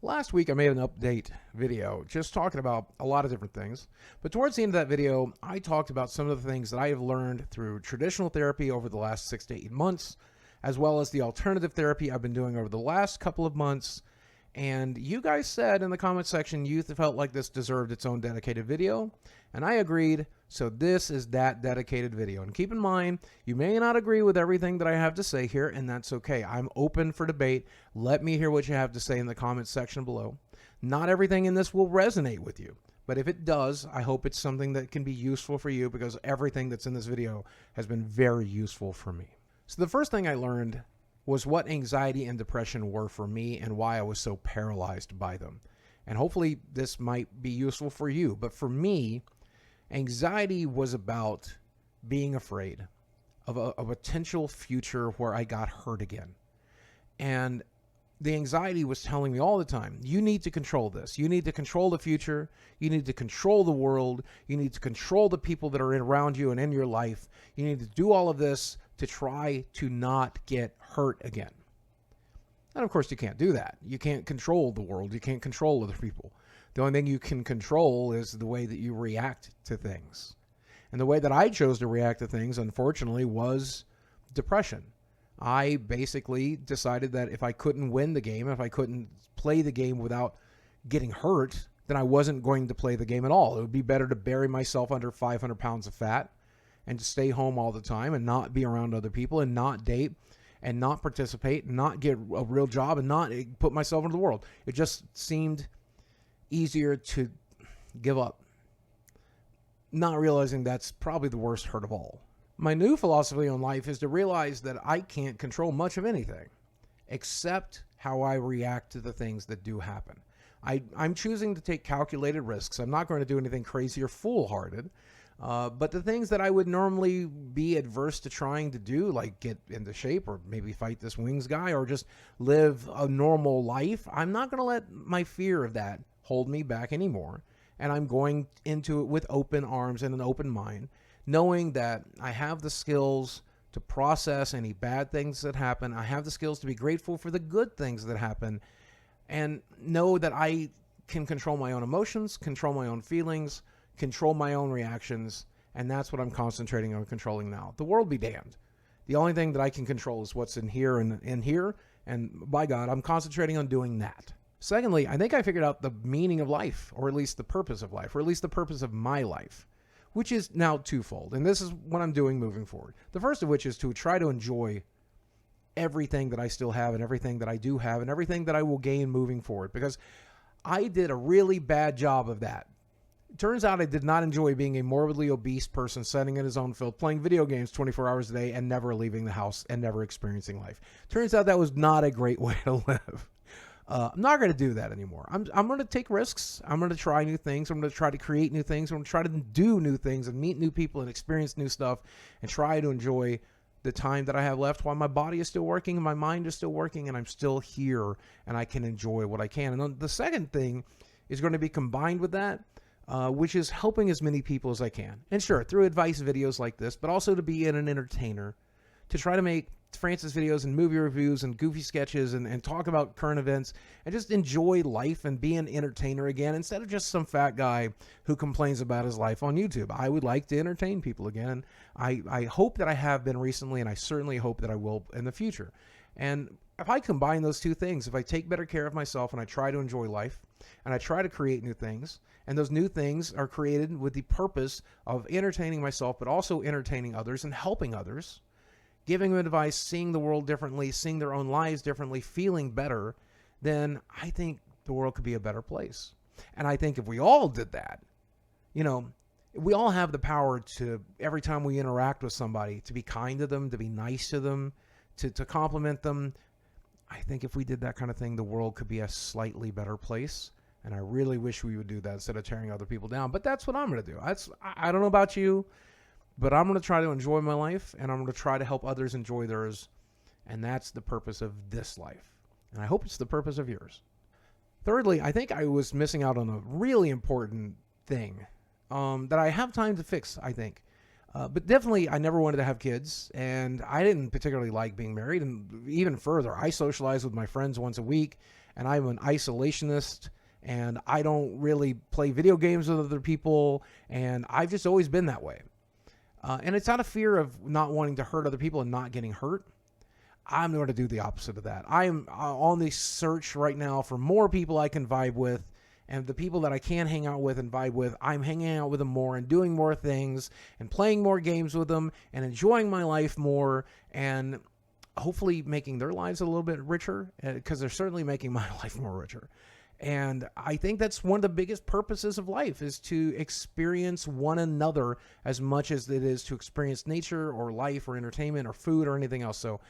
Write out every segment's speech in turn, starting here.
Last week I made an update video just talking about a lot of different things, but towards the end of that video I talked about some of the things that I have learned through traditional therapy over the last 6 to 8 months, as well as the alternative therapy I've been doing over the last couple of months. And you guys said in the comment section you felt like this deserved its own dedicated video, and I agreed, so this is that dedicated video. And keep in mind, you may not agree with everything that I have to say here, and that's okay. I'm open for debate. Let me hear what you have to say in the comment section below. Not everything in this will resonate with you, but if it does, I hope it's something that can be useful for you, because everything that's in this video has been very useful for me. So the first thing I learned was what anxiety and depression were for me and why I was so paralyzed by them. And hopefully this might be useful for you. But for me, anxiety was about being afraid of a potential future where I got hurt again. And the anxiety was telling me all the time, you need to control this. You need to control the future. You need to control the world. You need to control the people that are around you and in your life. You need to do all of this to try to not get hurt again. And of course, you can't do that. You can't control the world. You can't control other people. The only thing you can control is the way that you react to things. And the way that I chose to react to things, unfortunately, was depression. I basically decided that if I couldn't win the game, if I couldn't play the game without getting hurt, then I wasn't going to play the game at all. It would be better to bury myself under 500 pounds of fat and to stay home all the time and not be around other people and not date and not participate and not get a real job and not put myself into the world. It just seemed easier to give up, not realizing that's probably the worst hurt of all. My new philosophy on life is to realize that I can't control much of anything except how I react to the things that do happen. I'm choosing to take calculated risks. I'm not going to do anything crazy or foolhardy. But the things that I would normally be adverse to trying to do, like get into shape or maybe fight this wings guy or just live a normal life, I'm not going to let my fear of that hold me back anymore. And I'm going into it with open arms and an open mind, knowing that I have the skills to process any bad things that happen. I have the skills to be grateful for the good things that happen, and know that I can control my own emotions, control my own feelings, control my own reactions, and that's what I'm concentrating on controlling now. The world be damned. The only thing that I can control is what's in here and in here, and by God, I'm concentrating on doing that. Secondly, I think I figured out the meaning of life, or at least the purpose of life, or at least the purpose of my life, which is now twofold, and this is what I'm doing moving forward. The first of which is to try to enjoy everything that I still have and everything that I do have and everything that I will gain moving forward, because I did a really bad job of that. Turns out I did not enjoy being a morbidly obese person sitting in his own filth, playing video games 24 hours a day and never leaving the house and never experiencing life. Turns out that was not a great way to live. I'm not going to do that anymore. I'm going to take risks. I'm going to try new things. I'm going to try to create new things. I'm going to try to do new things and meet new people and experience new stuff and try to enjoy the time that I have left while my body is still working and my mind is still working and I'm still here and I can enjoy what I can. And then the second thing is going to be combined with that, which is helping as many people as I can. And sure, through advice videos like this, but also to be an entertainer, to try to make Francis videos and movie reviews and goofy sketches and talk about current events and just enjoy life and be an entertainer again, instead of just some fat guy who complains about his life on YouTube. I would like to entertain people again. And I hope that I have been recently, and I certainly hope that I will in the future. And if I combine those two things, if I take better care of myself and I try to enjoy life and I try to create new things, and those new things are created with the purpose of entertaining myself, but also entertaining others and helping others, giving them advice, seeing the world differently, seeing their own lives differently, feeling better, then I think the world could be a better place. And I think if we all did that, we all have the power to, every time we interact with somebody, to be kind to them, to be nice to them, to compliment them. I think if we did that kind of thing, the world could be a slightly better place. And I really wish we would do that instead of tearing other people down. But that's what I'm going to do. I don't know about you, but I'm going to try to enjoy my life, and I'm going to try to help others enjoy theirs. And that's the purpose of this life. And I hope it's the purpose of yours. Thirdly, I think I was missing out on a really important thing that I have time to fix, I think. But definitely, I never wanted to have kids, and I didn't particularly like being married. And even further, I socialized with my friends once a week, and I'm an isolationist, and I don't really play video games with other people, and I've just always been that way. And it's out of fear of not wanting to hurt other people and not getting hurt. I'm going to do the opposite of that. I am on the search right now for more people I can vibe with, and the people that I can hang out with and vibe with, I'm hanging out with them more and doing more things and playing more games with them and enjoying my life more, and hopefully making their lives a little bit richer, because they're certainly making my life more richer. And I think that's one of the biggest purposes of life, is to experience one another as much as it is to experience nature or life or entertainment or food or anything else. So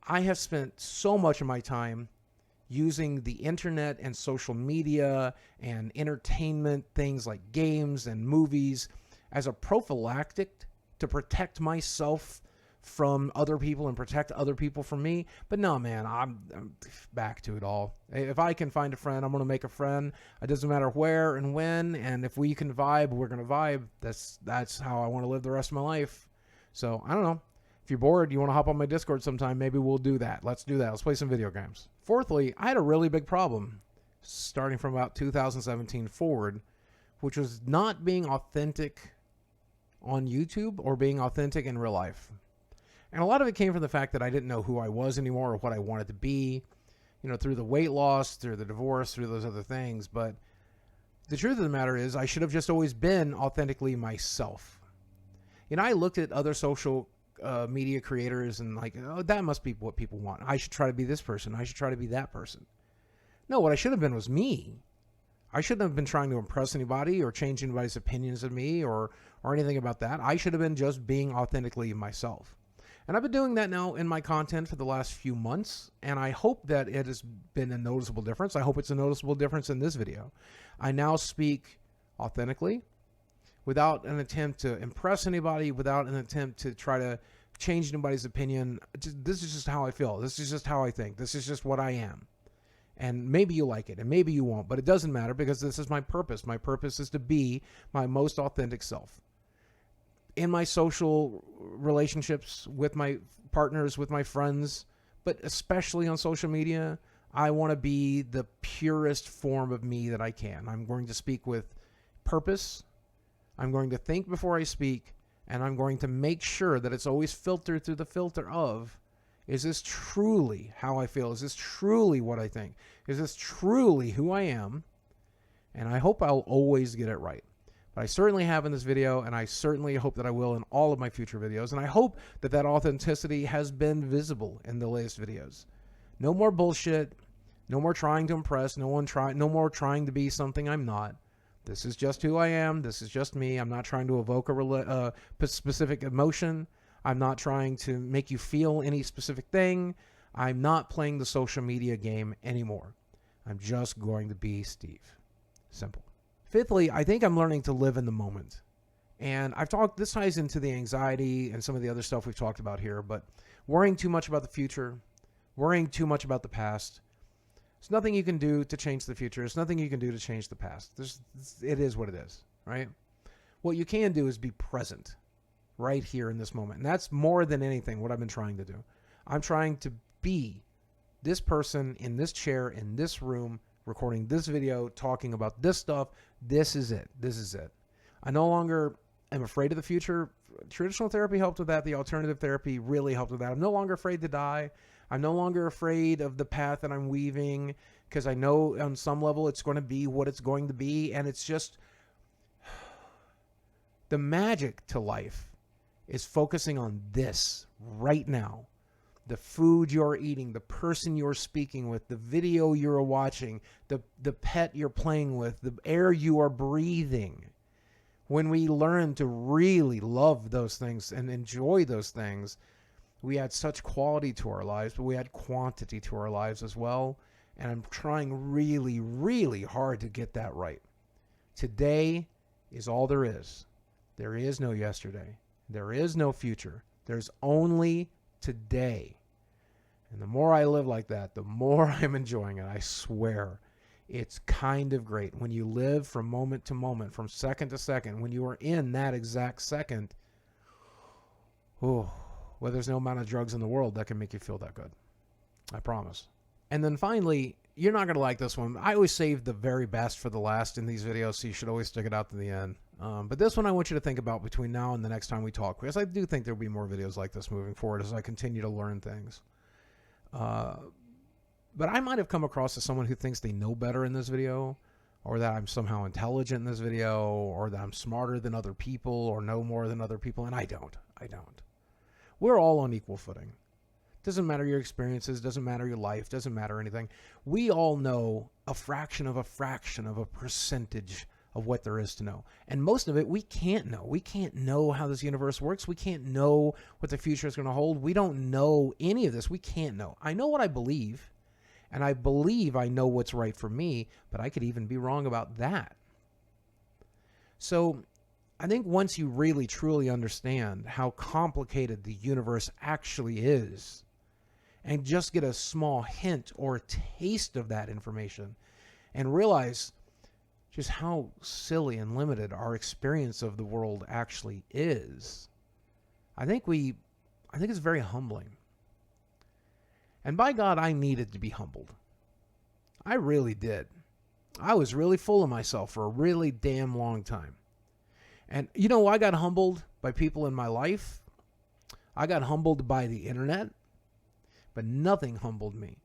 I have spent so much of my time using the internet and social media and entertainment things like games and movies as a prophylactic to protect myself from other people and protect other people from me. But no, man, I'm back to it all. If I can find a friend, I'm going to make a friend. It doesn't matter where and when, and if we can vibe, we're going to vibe. That's how I want to live the rest of my life. So I don't know. If you're bored, you want to hop on my Discord sometime, maybe we'll do that. Let's do that. Let's play some video games. Fourthly, I had a really big problem starting from about 2017 forward, which was not being authentic on YouTube or being authentic in real life. And a lot of it came from the fact that I didn't know who I was anymore or what I wanted to be, through the weight loss, through the divorce, through those other things. But the truth of the matter is I should have just always been authentically myself. I looked at other social media creators and that must be what people want. I should try to be this person. I should try to be that person. No, what I should have been was me. I shouldn't have been trying to impress anybody or change anybody's opinions of me or anything about that. I should have been just being authentically myself. And I've been doing that now in my content for the last few months, and I hope that it has been a noticeable difference. I hope it's a noticeable difference in this video. I now speak authentically, without an attempt to impress anybody, without an attempt to try to change anybody's opinion. This is just how I feel. This is just how I think. This is just what I am. And maybe you like it, and maybe you won't, but it doesn't matter, because this is my purpose. My purpose is to be my most authentic self. In my social relationships, with my partners, with my friends, but especially on social media, I want to be the purest form of me that I can. I'm going to speak with purpose. I'm going to think before I speak, and I'm going to make sure that it's always filtered through the filter of, is this truly how I feel? Is this truly what I think? Is this truly who I am? And I hope I'll always get it right. But I certainly have in this video, and I certainly hope that I will in all of my future videos. And I hope that that authenticity has been visible in the latest videos. No more bullshit. No more trying to impress. No more trying to be something I'm not. This is just who I am. This is just me. I'm not trying to evoke a specific emotion. I'm not trying to make you feel any specific thing. I'm not playing the social media game anymore. I'm just going to be Steve. Simple. Fifthly, I think I'm learning to live in the moment. And this ties into the anxiety and some of the other stuff we've talked about here, but worrying too much about the future, worrying too much about the past, there's nothing you can do to change the future. There's nothing you can do to change the past. It is what it is, right? What you can do is be present right here in this moment. And that's more than anything what I've been trying to do. I'm trying to be this person in this chair, in this room, recording this video, talking about this stuff. This is it. This is it. I no longer am afraid of the future. Traditional therapy helped with that. The alternative therapy really helped with that. I'm no longer afraid to die. I'm no longer afraid of the path that I'm weaving, because I know on some level it's going to be what it's going to be. And it's just the magic to life is focusing on this right now. The food you're eating, the person you're speaking with, the video you're watching, the pet you're playing with, the air you are breathing. When we learn to really love those things and enjoy those things, we add such quality to our lives, but we add quantity to our lives as well. And I'm trying really, really hard to get that right. Today is all there is. There is no yesterday. There is no future. There's only today. And the more I live like that, the more I'm enjoying it. I swear. It's kind of great when you live from moment to moment, from second to second. When you are in that exact second, well, there's no amount of drugs in the world that can make you feel that good. I promise. And then finally, you're not going to like this one. I always save the very best for the last in these videos, so you should always stick it out to the end. But this one I want you to think about between now and the next time we talk, because I do think there'll be more videos like this moving forward as I continue to learn things. But I might have come across as someone who thinks they know better in this video, or that I'm somehow intelligent in this video, or that I'm smarter than other people, or know more than other people, and I don't. We're all on equal footing. Doesn't matter your experiences, doesn't matter your life, doesn't matter anything. We all know a fraction of a percentage of what there is to know. And most of it we can't know. We can't know how this universe works. We can't know what the future is going to hold. We don't know any of this. We can't know. I know what I believe, and I believe I know what's right for me, but I could even be wrong about that. So I think once you really truly understand how complicated the universe actually is, and just get a small hint or taste of that information, and realize just how silly and limited our experience of the world actually is, I think it's very humbling. And by God, I needed to be humbled. I really did. I was really full of myself for a really damn long time. And I got humbled by people in my life. I got humbled by the internet. But nothing humbled me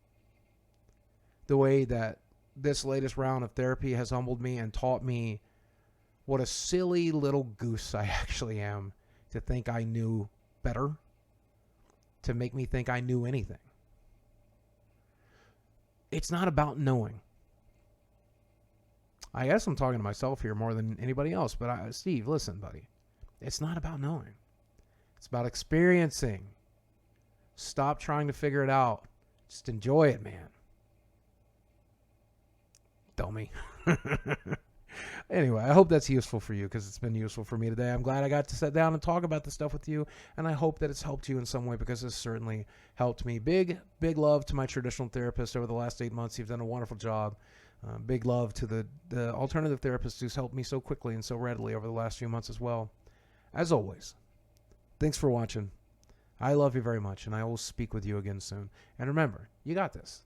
the way that this latest round of therapy has humbled me and taught me what a silly little goose I actually am to think I knew better, to make me think I knew anything. It's not about knowing. I guess I'm talking to myself here more than anybody else, but Steve, listen, buddy. It's not about knowing. It's about experiencing. Stop trying to figure it out. Just enjoy it, man. Dummy. Anyway, I hope that's useful for you, because it's been useful for me today. I'm glad I got to sit down and talk about this stuff with you, and I hope that it's helped you in some way, because it's certainly helped me. Big love to my traditional therapist over the last 8 months. You've done a wonderful job. Big love to the alternative therapist who's helped me so quickly and so readily over the last few months as well. As always, thanks for watching. I love you very much, and I will speak with you again soon. And remember, you got this.